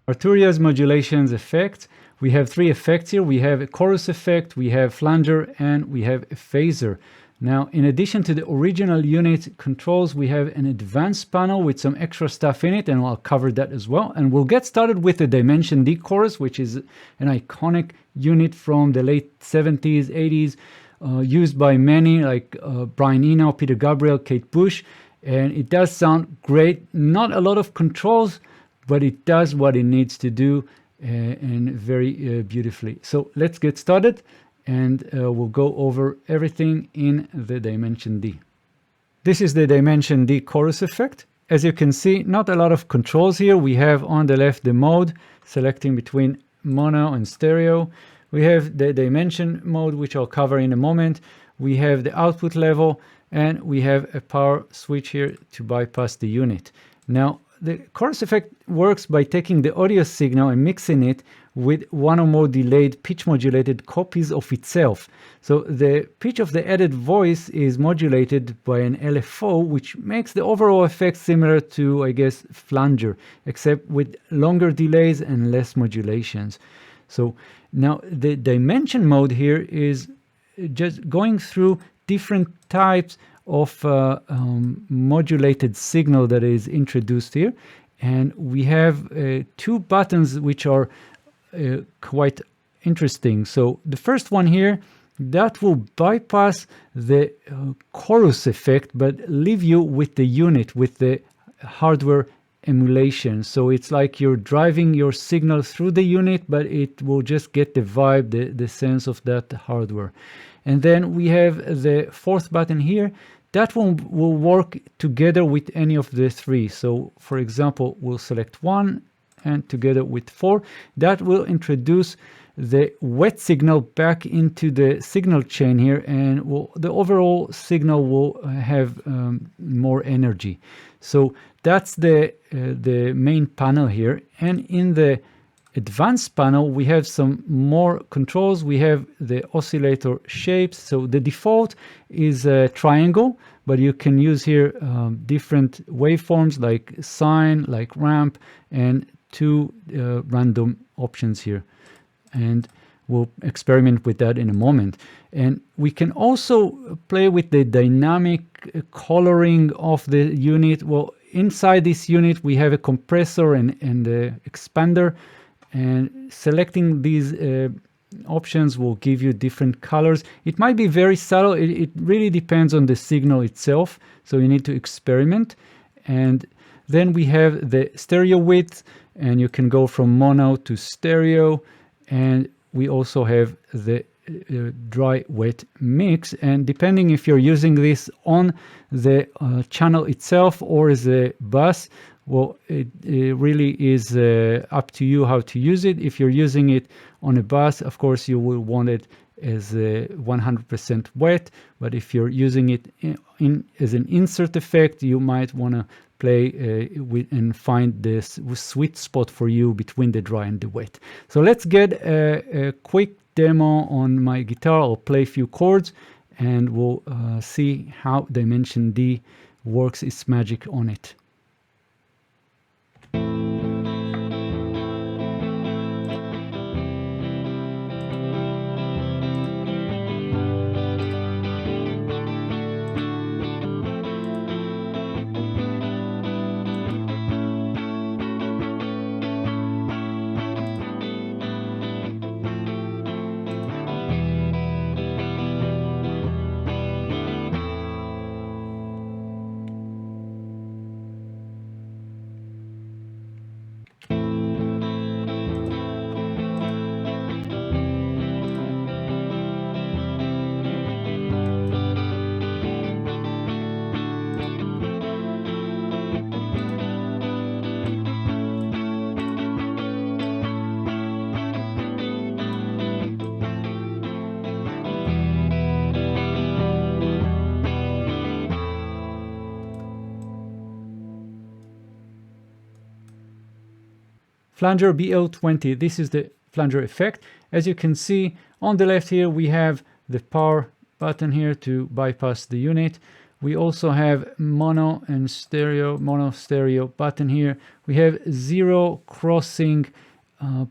Arturia's Modulation Effects. We have three effects here. We have a chorus effect, we have flanger, and we have a phaser. Now, in addition to the original unit controls, we have an advanced panel with some extra stuff in it, and I'll cover that as well. And we'll get started with the Dimension D chorus, which is an iconic unit from the late 70s, 80s, used by many like Brian Eno, Peter Gabriel, Kate Bush. And it does sound great. Not a lot of controls, but it does what it needs to do and very beautifully. So let's get started. And we'll go over everything in the Dimension D. This is the Dimension D chorus effect. As you can see, not a lot of controls here. We have on the left the mode, selecting between mono and stereo. We have the dimension mode, which I'll cover in a moment. We have the output level, and we have a power switch here to bypass the unit. Now, the chorus effect works by taking the audio signal and mixing it with one or more delayed pitch modulated copies of itself. So the pitch of the added voice is modulated by an LFO, which makes the overall effect similar to, I guess, flanger, except with longer delays and less modulations. So now the dimension mode here is just going through different types of modulated signal that is introduced here. And we have two buttons which are quite interesting. So the first one here, that will bypass the chorus effect, but leave you with the unit, with the hardware emulation. So it's like you're driving your signal through the unit, but it will just get the vibe, the sense of that hardware. And then we have the fourth button here. That one will work together with any of the three. So for example, we'll select one and together with 4, that will introduce the wet signal back into the signal chain here, and the overall signal will have more energy. So that's the main panel here. And in the advanced panel, we have some more controls. We have the oscillator shapes. So the default is a triangle, but you can use here different waveforms like sine, like ramp, and two random options here. And we'll experiment with that in a moment. And we can also play with the dynamic coloring of the unit. Well, inside this unit, we have a compressor and the expander. And selecting these options will give you different colors. It might be very subtle. It really depends on the signal itself. So you need to experiment. And then we have the stereo width, and you can go from mono to stereo. And we also have the dry wet mix. And depending if you're using this on the channel itself or as a bus, well, it really is up to you how to use it. If you're using it on a bus, of course, you will want it as 100% wet. But if you're using it as an insert effect, you might want to play with and find this sweet spot for you between the dry and the wet. So let's get a quick demo on my guitar. I'll play a few chords, and we'll see how Dimension D works its magic on it. Flanger BL20, this is the flanger effect. As you can see on the left here, we have the power button here to bypass the unit. We also have mono and stereo, mono stereo button here. We have zero crossing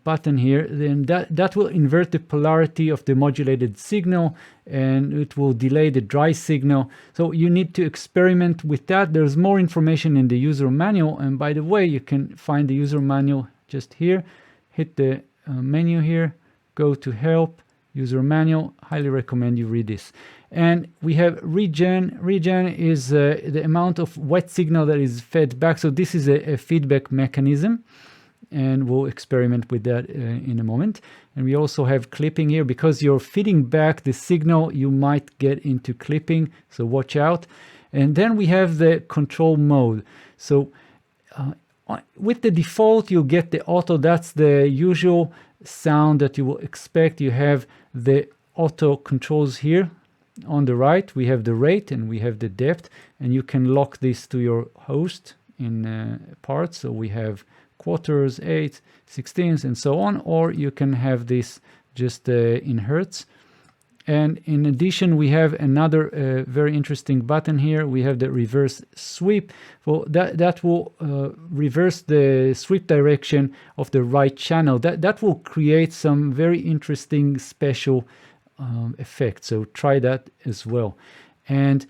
button here. Then that will invert the polarity of the modulated signal, and it will delay the dry signal. So you need to experiment with that. There's more information in the user manual, and by the way, you can find the user manual just here. Hit the menu here, go to help, user manual. Highly recommend you read this. And we have regen. Regen is the amount of wet signal that is fed back. So this is a feedback mechanism, and we'll experiment with that in a moment. And we also have clipping here. Because you're feeding back the signal, you might get into clipping, so watch out. And then we have the control mode. So with the default, you'll get the auto. That's the usual sound that you will expect. You have the auto controls here. On the right, we have the rate and we have the depth, and you can lock this to your host in parts. So we have quarters, 8, 16ths, and so on, or you can have this just in hertz. And in addition, we have another very interesting button here. We have the reverse sweep. Well, that will reverse the sweep direction of the right channel. That will create some very interesting special effect. So try that as well. And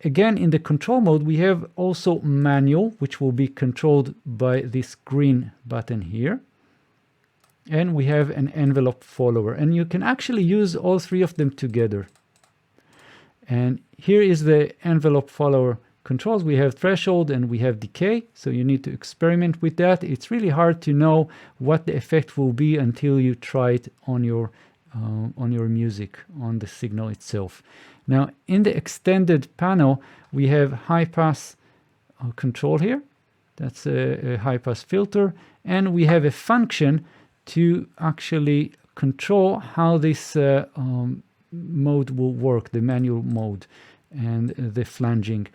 again, in the control mode, we have also manual, which will be controlled by this green button here. And we have an envelope follower, and you can actually use all three of them together. And here is the envelope follower controls. We have threshold and we have decay, so you need to experiment with that. It's really hard to know what the effect will be until you try it on your music, on the signal itself. Now, in the extended panel, we have high pass control here. That's a high pass filter, and we have a function to actually control how this mode will work, the manual mode and the flanging.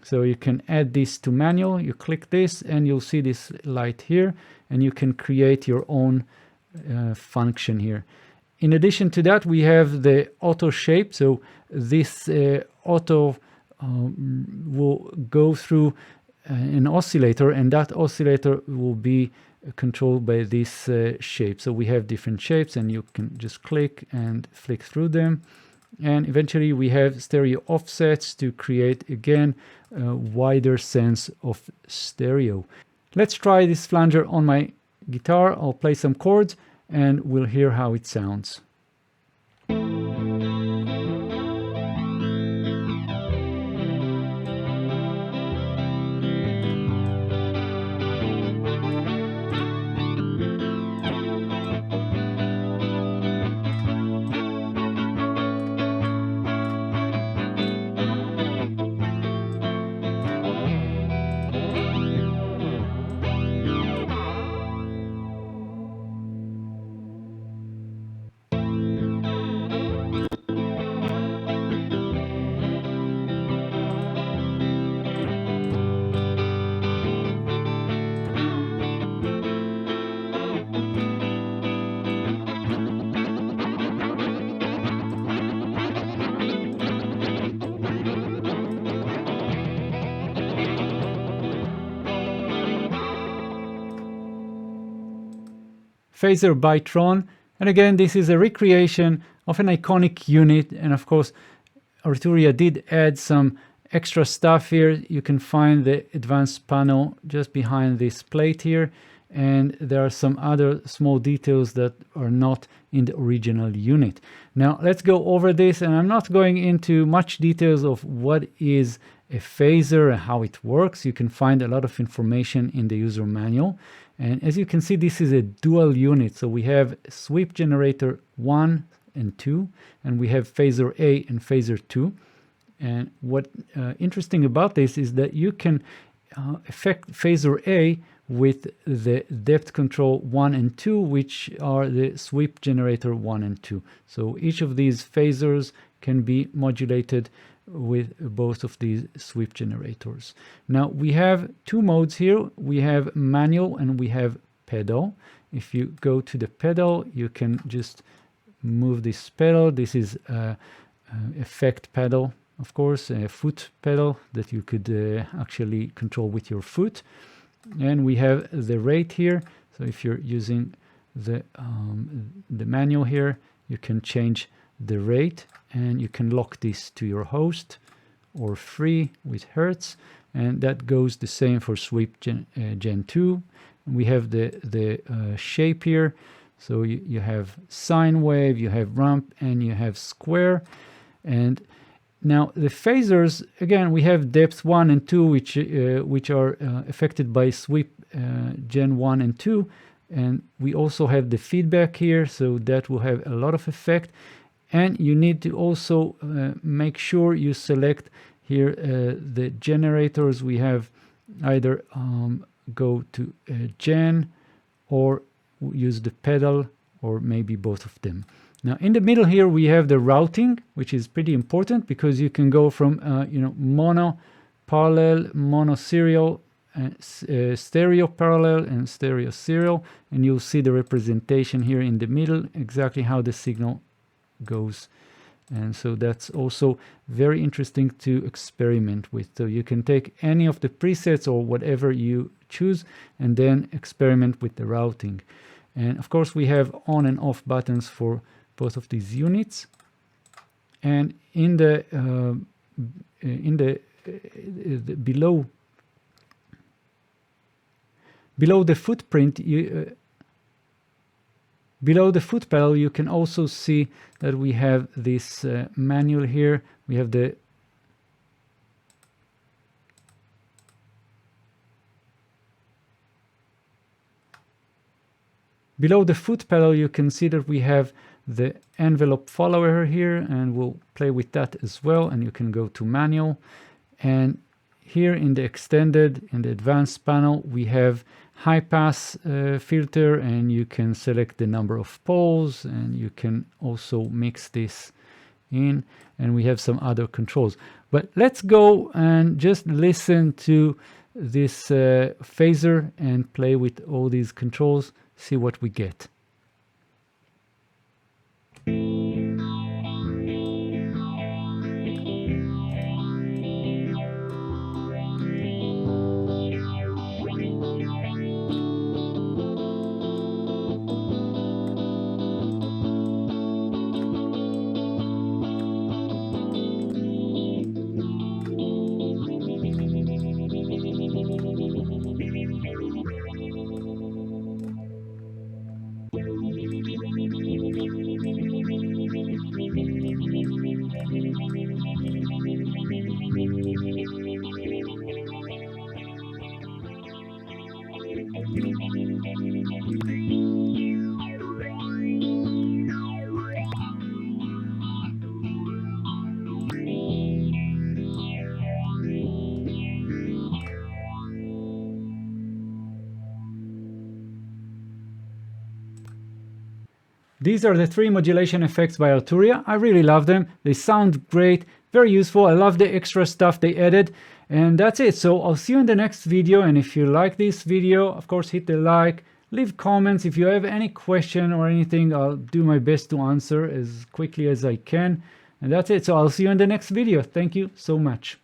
So you can add this to manual. You click this and you'll see this light here, and you can create your own function here. In addition to that, we have the auto shape. So this auto will go through an oscillator, and that oscillator will be controlled by this shape. So we have different shapes, and you can just click and flick through them. And eventually we have stereo offsets to create, again, a wider sense of stereo. Let's try this flanger on my guitar. I'll play some chords and we'll hear how it sounds. Phaser bi-tron, and again, this is a recreation of an iconic unit, and of course Arturia did add some extra stuff here. You can find the advanced panel just behind this plate here, and there are some other small details that are not in the original unit. Now let's go over this, and I'm not going into much details of what is a phaser and how it works. You can find a lot of information in the user manual. And as you can see, this is a dual unit. So we have sweep generator 1 and 2, and we have phaser A and phaser 2. And what interesting about this is that you can affect phaser A with the depth control 1 and 2, which are the sweep generator 1 and 2. So each of these phasers can be modulated with both of these sweep generators. Now we have two modes here. We have manual and we have pedal. If you go to the pedal, you can just move this pedal. This is effect pedal, of course, a foot pedal that you could actually control with your foot. And we have the rate here. So if you're using the manual here, you can change the rate, and you can lock this to your host or free with Hertz, and that goes the same for sweep Gen 2. We have the shape here. So you have sine wave, you have ramp, and you have square. And now the phasers, again, we have depth 1 and 2, which are affected by sweep Gen 1 and 2. And we also have the feedback here, so that will have a lot of effect. And you need to also make sure you select here the generators. We have either go to Gen or use the pedal, or maybe both of them. Now in the middle here we have the routing, which is pretty important because you can go from mono parallel, mono serial, stereo parallel, and stereo serial, and you'll see the representation here in the middle, exactly how the signal goes. And so that's also very interesting to experiment with. So you can take any of the presets or whatever you choose and then experiment with the routing. And of course we have on and off buttons for both of these units. And in the below the footprint, below the foot pedal, you can also see that we have this manual here. We have the below the foot pedal, you can see that we have the envelope follower here, and we'll play with that as well. And you can go to manual. And here in the extended, in the advanced panel, we have high pass filter, and you can select the number of poles, and you can also mix this in, and we have some other controls. But let's go and just listen to this phaser and play with all these controls, see what we get. These are the 3 modulation effects by Arturia. I really love them. They sound great, very useful. I love the extra stuff they added. And that's it. So I'll see you in the next video. And if you like this video, of course, hit the like, leave comments. If you have any question or anything, I'll do my best to answer as quickly as I can. And that's it. So I'll see you in the next video. Thank you so much.